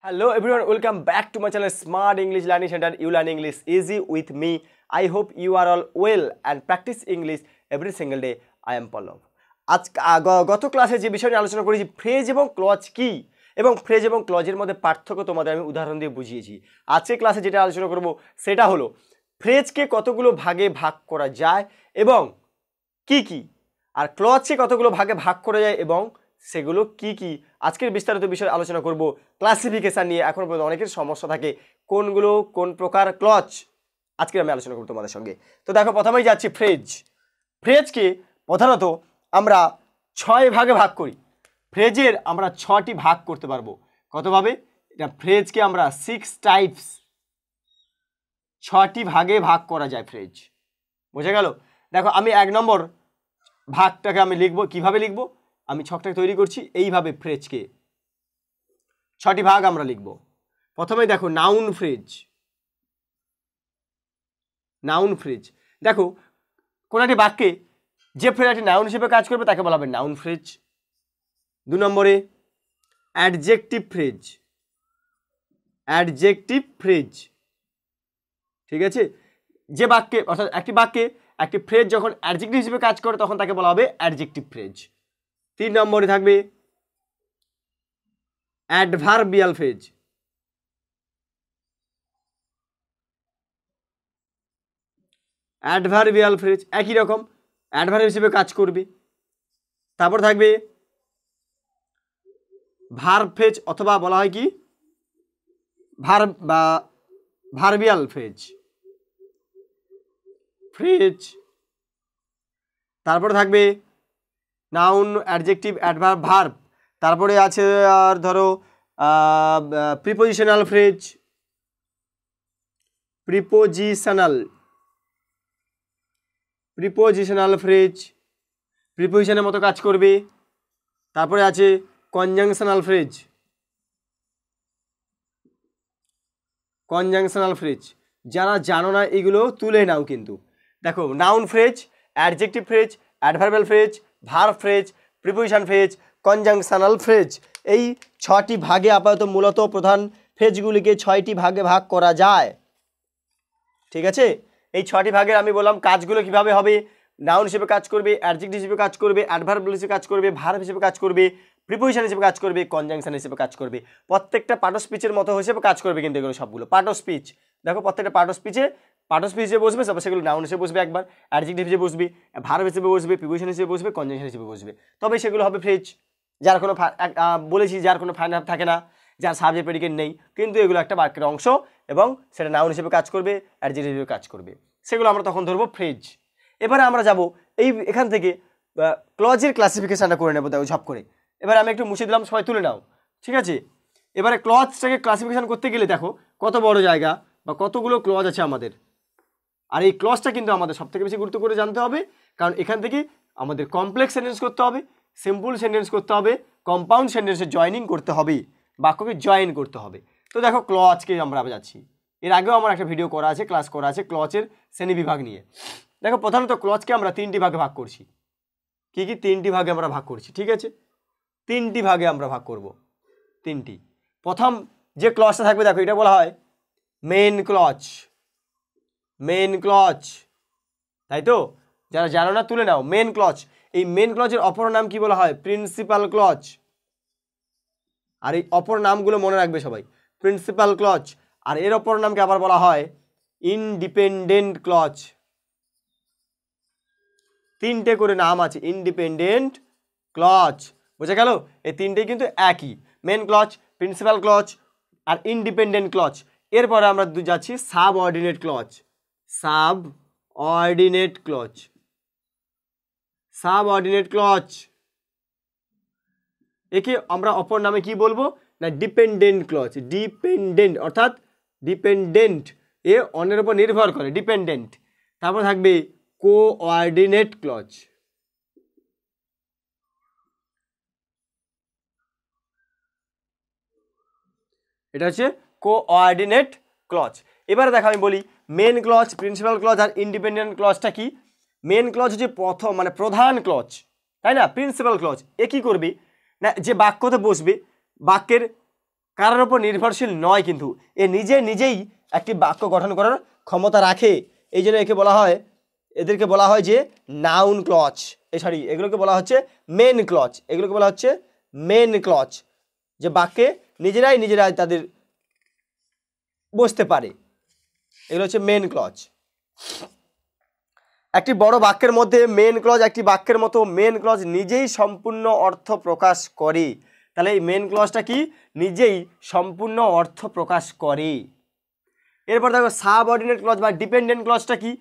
Hello everyone, welcome back to my channel Smart English Learning Center. You learn English easy with me. I hope you are all well and practice English every single day. I am Pallav. গত ক্লাসে যে বিষয় নিয়ে আলোচনা করেছি phrase এবং clause কি এবং ফ্রেজ এবং ক্লজের মধ্যে পার্থক্য তোমাদের আমি উদাহরণ দিয়ে বুঝিয়েছি। আজকে ক্লাসে যেটা আলোচনা করব সেটা হলো ফ্রেজকে কতগুলো ভাগে ভাগ করা যায় এবং কি কি, আর ক্লজকে কতগুলো ভাগে ভাগ করা যায় এবং সেগুলো কি কি। আজকের বিস্তারিত বিষয় আলোচনা করব ক্লাসিফিকেশন নিয়ে। এখন পর্যন্ত অনেকের সমস্যা থাকে কোনগুলো কোন প্রকার ক্লজ, আজকে আমি আলোচনা করব তোমাদের সঙ্গে। তো দেখো, প্রথমেই যাচ্ছি ফ্রেজ। ফ্রেজকে প্রধানত আমরা 6 ভাগে ভাগ করি। ফ্রেজের আমরা 6টি ভাগ করতে পারবো। কতভাবে? এটা ফ্রেজকে আমরা 6 টাইপস, 6টি ভাগে ভাগ করা যায় ফ্রেজ। বোঝা গেল? দেখো, আমি 1 নম্বর ভাগটাকে আমি লিখবো। কিভাবে লিখবো? আমি ছকটাকে তৈরি করছি এইভাবে। ফ্রেজকে 6টি ভাগ আমরা লিখব। প্রথমে দেখো নাউন ফ্রেজ। নাউন ফ্রেজ, দেখো কোন একটি বাক্যে যে ফ্রেজটি নাউন হিসেবে কাজ করবে তাকে বলা হবে নাউন ফ্রেজ। 2 নম্বরে অ্যাডজেক্টিভ ফ্রেজ। অ্যাডজেক্টিভ ফ্রেজ, ঠিক আছে? যে বাক্যে, অর্থাৎ একটি বাক্যে একটি ফ্রেজ যখন অ্যাডজেক্টিভ হিসেবে কাজ করে তখন তাকে বলা হবে অ্যাডজেক্টিভ ফ্রেজ। 3 নম্বরে থাকবে অ্যাডভার্বিয়াল ফ্রেজ। অ্যাডভার্বিয়াল ফ্রেজ একই রকম অ্যাডভার্ব হিসেবে কাজ করবে। তারপর থাকবে ভার্ব ফ্রেজ, অথবা বলা হয় কি ভার্ব বা ভার্বিয়াল ফ্রেজ। ফ্রেজ তারপরে থাকবে নাউন, অ্যাডজেক্টিভ, অ্যাডভার্ব, ভার্ব। তারপরে আছে আর ধরো প্রিপোজিশনাল ফ্রেজ। প্রিপোজিশনাল ফ্রেজ প্রিপোজিশনের মতো কাজ করবে। তারপরে আছে কনজাংশনাল ফ্রেজ। কনজাংশনাল ফ্রেজ যারা জানো না এগুলো তুলে নাও। কিন্তু দেখো, noun phrase, adjective phrase, adverbial phrase, verb phrase, preposition phrase, conjunctional phrase, এই 6টি ভাগে আপাতত মূলত প্রধান ফ্রেজগুলিকে 6টি ভাগে ভাগ করা যায়। ঠিক আছে? এই 6টি ভাগের আমি বললাম কাজগুলো কিভাবে হবে। নাউন হিসেবে কাজ করবে, অ্যাডজেক্টিভ হিসেবে কাজ করবে, অ্যাডভার্ব হিসেবে কাজ করবে, ভার্ব হিসেবে কাজ করবে, প্রিপোজিশন হিসেবে কাজ করবে, কনজাংশন হিসেবে কাজ করবে। প্রত্যেকটা পার্ট অফ স্পিচের মতো হিসেবে কাজ করবে। কিন্তু এগুলো সবগুলো পার্ট অফ স্পিচ। দেখো, প্রত্যেকটা পার্ট অফ স্পিচ হিসেবে বসবে, তারপর সেগুলো নাউন হিসেবে বসবে একবার, অ্যাডজেক্টিভ হিসেবে বসবে, ভার্ব হিসেবে বসবে, প্রিপোজিশন হিসেবে বসবে, কনজাংশন হিসেবে বসবে। তবে সেগুলো হবে ফ্রেজ। যার কোনো বলেছি যার কোনো ফাইনাল থাকে না, যার সাবজেক্ট প্রেডিকেট নেই, কিন্তু এগুলো একটা বাক্যের অংশ এবং সেটা নাউন হিসেবে কাজ করবে, অ্যাডজেক্টিভ হিসেবে কাজ করবে। সেগুলো আমরা তখন ধরবো ফ্রেজ। এবারে আমরা যাব এখান থেকে ক্লজের ক্লাসিফিকেশনটা করে নেবো। দেখো ঝপ করে এবার আমি একটু মুছে দিলাম, সবাই তুলে নাও। ঠিক আছে? এবারে ক্লজটাকে ক্লাসিফিকেশন করতে গেলে দেখো কত বড় জায়গা বা কতগুলো ক্লজ আছে আমাদের। আর এই ক্লজটা কিন্তু আমাদের সব থেকে বেশি গুরুত্ব করে জানতে হবে, কারণ এখান থেকে আমাদের কমপ্লেক্স সেন্টেন্স করতে হবে, সিম্পল সেন্টেন্স করতে হবে, কম্পাউন্ড সেন্টেন্সে জয়নিং করতে হবে, বাক্যকে জয়েন করতে হবে। তো দেখো, ক্লজকে আমরা যাচ্ছি। এর আগেও আমার একটা ভিডিও করা আছে, ক্লাস করা আছে ক্লজের শ্রেণীবিভাগ নিয়ে। দেখো, প্রধানত ক্লজকে আমরা 3টি ভাগে ভাগ করছি। কি কি? 3টি ভাগে আমরা ভাগ করছি। ঠিক আছে? 3টি ভাগে আমরা ভাগ করব। 3টি। প্রথম যে ক্লজটা থাকবে, দেখো এটা বলা হয় মেইন ক্লজ। মেইন ক্লজ, তাই তো? যারা জানো না তুলে নাও। মেইন ক্লজ, এই মেইন ক্লজের অপর নাম কি বলা হয়? Principal clause. আর এই অপর নামগুলো মনে রাখবে সবাই। প্রিন্সিপাল ক্লজ, আর এর অপর নামকে আবার বলা হয় ইনডিপেন্ডেন্ট ক্লজ। 3টে করে নাম আছে ইনডিপেন্ডেন্ট ক্লজ। বুঝে গেল? এই 3টেই কিন্তু একই, মেইন ক্লজ, প্রিন্সিপাল ক্লজ আর ইনডিপেন্ডেন্ট ক্লজ। এরপরে আমরা যাচ্ছি subordinate clause. Subordinate clause. Subordinate clause একে আমরা অপর নামে কি বলবো না? Dependent clause. ডিপেন্ডেন্ট অর্থাৎ ডিপেন্ডেন্ট, এ অন্যের উপর নির্ভর করে, ডিপেন্ডেন্ট। তারপর থাকবে কোঅর্ডিনেট ক্লজ। এটা হচ্ছে কোঅর্ডিনেট ক্লজ। এবারে দেখো আমি বলি মেন ক্লজ, প্রিন্সিপাল ক্লজ আর ইন্ডিপেন্ডেন্ট ক্লজটা কি। মেন ক্লজ হচ্ছে প্রথম মানে প্রধান ক্লজ, তাই না? প্রিন্সিপাল ক্লজ এ কি করবে না, যে বাক্যতে বসবে, বাক্যের কারোর ওপর নির্ভরশীল নয়, কিন্তু এ নিজেই একটি বাক্য গঠন করার ক্ষমতা রাখে। এই জন্য এদেরকে বলা হয় যে নাউন ক্লজ, এগুলোকে বলা হচ্ছে মেন ক্লজ। এগুলোকে বলা হচ্ছে মেন ক্লজ, যে বাক্যে নিজেরাই তাদের বসতে পারে। এগুলো হচ্ছে মেন ক্লজ। একটি বড় বাক্যের মধ্যে মেন ক্লজ একটি বাক্যের মতো মেন ক্লজ নিজেই সম্পূর্ণ অর্থ প্রকাশ করে। তাহলে এই মেন ক্লজটা কি? নিজেই সম্পূর্ণ অর্থ প্রকাশ করে। এরপর দেখো সাবঅর্ডিনেট ক্লজ বা ডিপেন্ডেন্ট ক্লজটা কি?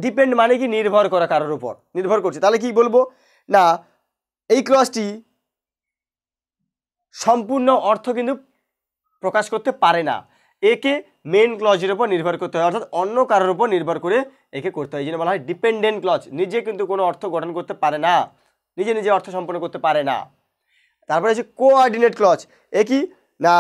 ডিপেন্ড মানে কি? নির্ভর করা, কারোর উপর নির্ভর করছে। তাহলে কি বলবো না, এই ক্লজটি সম্পূর্ণ অর্থ কিন্তু প্রকাশ করতে পারে না, একে মেন ক্লজের উপর নির্ভর করতে হয়, অর্থাৎ অন্য কারোর উপর নির্ভর করে একে করতে হয়। এই জন্য বলা হয় ডিপেন্ডেন্ট ক্লজ। নিজে কিন্তু কোনো অর্থ গঠন করতে পারে না, নিজে অর্থ সম্পন্ন করতে পারে না। তারপরে হচ্ছে কোঅর্ডিনেট ক্লজ। এ কি না,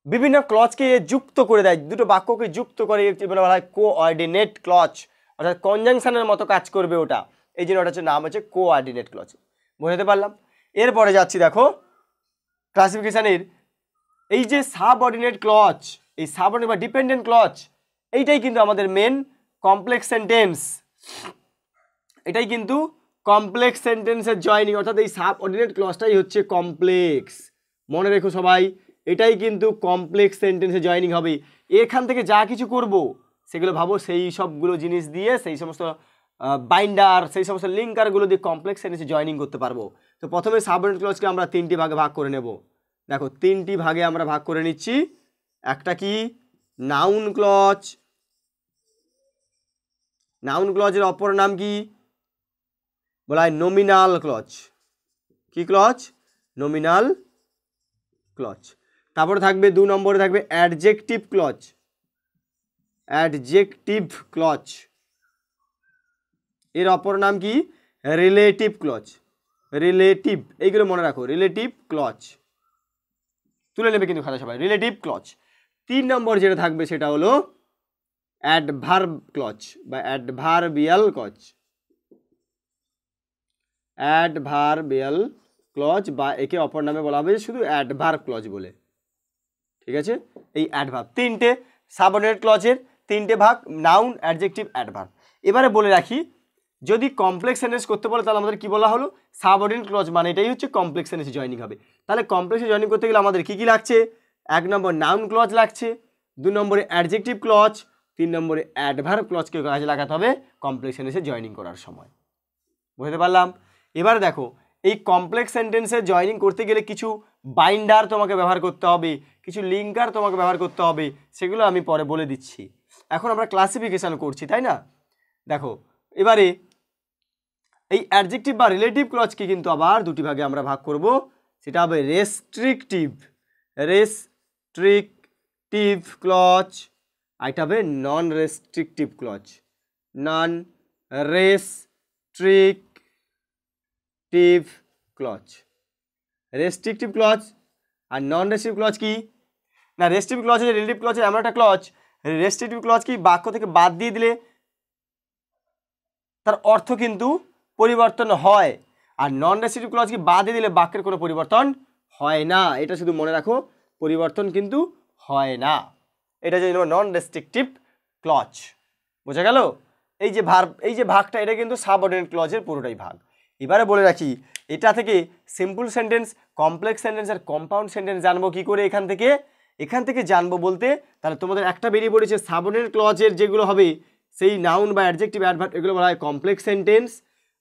বিভিন্ন ক্লজকে যুক্ত করে দেয়, দুটো বাক্যকে যুক্ত করে বলা হয় কোঅর্ডিনেট ক্লজ, অর্থাৎ কনজাংশনের মতো কাজ করবে ওটা। এই জন্য ওটা হচ্ছে নাম হচ্ছে কোঅর্ডিনেট ক্লজ। বুঝতে পারলাম? এরপরে যাচ্ছি, দেখো ক্লাসিফিকেশনের এই যে সাবঅর্ডিনেট ক্লজ, এই সাবঅর্ডিনেট বা ডিপেন্ডেন্ট ক্লজ, এইটাই কিন্তু আমাদের মেন কমপ্লেক্স সেন্টেন্স। এটাই কিন্তু কমপ্লেক্স সেন্টেন্সের জয়নিং, অর্থাৎ এই সাবঅর্ডিনেট ক্লজটাই হচ্ছে কমপ্লেক্স। মনে রেখো সবাই, এটাই কিন্তু কমপ্লেক্স সেন্টেন্সে জয়নিং হবে। এখান থেকে যা কিছু করব সেগুলো ভাবো সেই সবগুলো জিনিস দিয়ে, সেই সমস্ত বাইন্ডার, সেই সমস্ত লিঙ্কারগুলো দিয়ে কমপ্লেক্স সেন্টেন্সে জয়নিং করতে পারবো। তো প্রথমে সাবঅর্ডিনেট ক্লজকে আমরা তিনটি ভাগে ভাগ করে নেব। দেখো তিনটি ভাগে আমরা ভাগ করে নিচ্ছি। একটা কি নাউন ক্লজ, নাউন ক্লজের অপর নাম কি বলা হয় নমিনাল ক্লজ। কি ক্লজ? Nominal clause. তারপরে থাকবে 2 নম্বরে থাকবে অ্যাডজেক্টিভ ক্লজ, অ্যাডজেক্টিভ ক্লজ। এর অপর নাম কি? Relative clause, relative. এইগুলো মনে রাখো, রিলেটিভ ক্লজ তুলে নেবে কিন্তু খাতা সবাই, রিলেটিভ ক্লজ। 3 নম্বর যেটা থাকবে সেটা হলো অ্যাডভার্ব ক্লজ বা অ্যাডভার্বিয়াল ক্লজ, অ্যাডভার্বিয়াল ক্লজ, বা একে অপর নামে বলা হবে শুধু অ্যাডভার্ব ক্লজ বলে। ঠিক আছে? এই অ্যাডভার্ব, তিনটে সাবঅর্ডিনেট ক্লজের তিনটে ভাগ, নাউন, অ্যাডজেক্টিভ, অ্যাডভার্ব। এবারে বলে রাখি, যদি কমপ্লেক্স সেন্টেন্স করতে বলে তাহলে আমাদের কি বলা হলো? সাবঅর্ডিনেট ক্লজ মানে এটাই হচ্ছে কমপ্লেক্স সেন্টেন্সে জয়েনিং হবে। তাহলে কমপ্লেক্সে জয়েনিং করতে গেলে আমাদের কি কি লাগছে? 1 নম্বর নাউন ক্লজ লাগছে, 2 নম্বরে অ্যাডজেক্টিভ ক্লজ, 3 নম্বরে অ্যাডভার্ব ক্লজকে কাজে লাগাতে হবে কমপ্লেক্স সেন্টেন্সে জয়েনিং করার সময়। বুঝতে পারলাম? এবার দেখো, এই কমপ্লেক্স সেন্টেন্সে জয়েনিং করতে গেলে কিছু বাইন্ডার তোমাকে ব্যবহার করতে হবে, কিছু লিঙ্কার তোমাকে ব্যবহার করতে হবে, সেগুলো আমি পরে বলে দিচ্ছি। এখন আমরা ক্লাসিফিকেশন করছি, তাই না? দেখো এবারে এই অ্যাডজেক্টিভ বা রিলেটিভ ক্লজকে কিন্তু আবার দুটি ভাগে আমরা ভাগ করব। সেটা হবে রেস্ট্রিকটিভ, রেস্ট্রিকটিভ ক্লজ, আর এটা হবে নন রেস্ট্রিকটিভ ক্লজ, নন রেস্ট্রিকটিভ ক্লজ। রেস্ট্রিকটিভ ক্লজ আর নন রেস্ট্রিকটিভ ক্লজ কি না, রেস্ট্রিকটিভ ক্লজ হচ্ছে রিলেটিভ ক্লজের এমন একটা ক্লজ, রেস্ট্রিকটিভ ক্লজ কি বাক্য থেকে বাদ দিয়ে দিলে তার অর্থ কিন্তু পরিবর্তন হয়, আর নন রেস্ট্রিকটিভ ক্লজ কি বাদ দিয়ে দিলে বাক্যের কোনো পরিবর্তন হয় না। এটা শুধু মনে রাখো, পরিবর্তন কিন্তু হয় না। এটা যদি নন রেস্ট্রিকটিভ ক্লজ। বোঝা গেল? এই যে ভাগটা, এটা কিন্তু সাবঅর্ডিনেট ক্লজের পুরোটাই ভাগ। এবারে বলে রাখি, এটা থেকে সিম্পল সেন্টেন্স, কমপ্লেক্স সেন্টেন্স আর কম্পাউন্ড সেন্টেন্স জানবো কি করে? এখান থেকে জানবো বলতে, তাহলে তোমাদের একটা বেরিয়ে পড়েছে সাবঅর্ডিনেট ক্লজের যেগুলো হবে সেই নাউন বা অ্যাডজেক্টিভ, অ্যাডভার্ব, এগুলো বলা হয় কমপ্লেক্স সেন্টেন্স।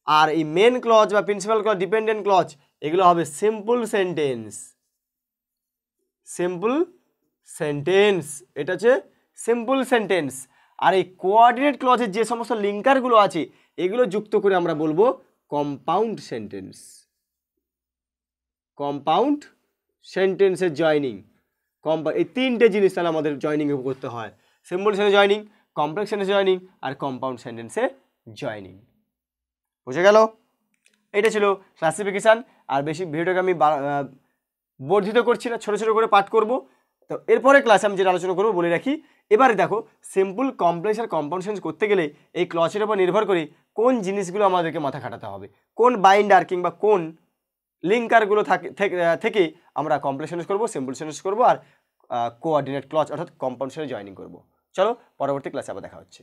আর এই মেন ক্লজ বা প্রিন্সিপাল ক্লজ, ডিপেন্ডেন্ট ক্লজ, এগুলো হবে সিম্পল সেন্টেন্স, সিম্পল সেন্টেন্স। এটা হচ্ছে সিম্পল সেন্টেন্স। আর এই কোঅর্ডিনেট ক্লজের যে সমস্ত লিঙ্কারগুলো আছে এগুলো যুক্ত করে আমরা বলবো কম্পাউন্ড সেন্টেন্স, কম্পাউন্ড সেন্টেন্সের জয়নিং। এই তিনটে জিনিস তাহলে আমাদের জয়নিং করতে হয়, সিম্পল সেন্টেন্সে জয়নিং, কমপ্লেক্স সেন্টেন্সে জয়নিং আর কম্পাউন্ড সেন্টেন্সে জয়নিং। বুঝে গেল? এটা ছিল ক্লাসিফিকেশান। আর বেশি ভিডিওটাকে আমি বর্ধিত করছি না, ছোটো ছোটো করে পাঠ করব। তো এরপরে ক্লাসে আমি যেটা আলোচনা করবো বলে রাখি। এবারে দেখো, সিম্পল, কমপ্লেক্স আর কম্পাউন্ড সেন্টেন্স করতে গেলে এই ক্লজের উপর নির্ভর করে কোন জিনিসগুলো আমাদেরকে মাথা খাটাতে হবে, কোন বাইন্ডার কিংবা কোন লিঙ্কারগুলো থেকে আমরা কমপ্লেক্স সেন্টেন্স করবো, সিম্পল সেন্টেন্স করবো আর কোঅর্ডিনেট ক্লজ অর্থাৎ কম্পাউন্ড সেন্টেন্স জয়েনিং করবো। চলো পরবর্তী ক্লাসে আবার দেখা হচ্ছে।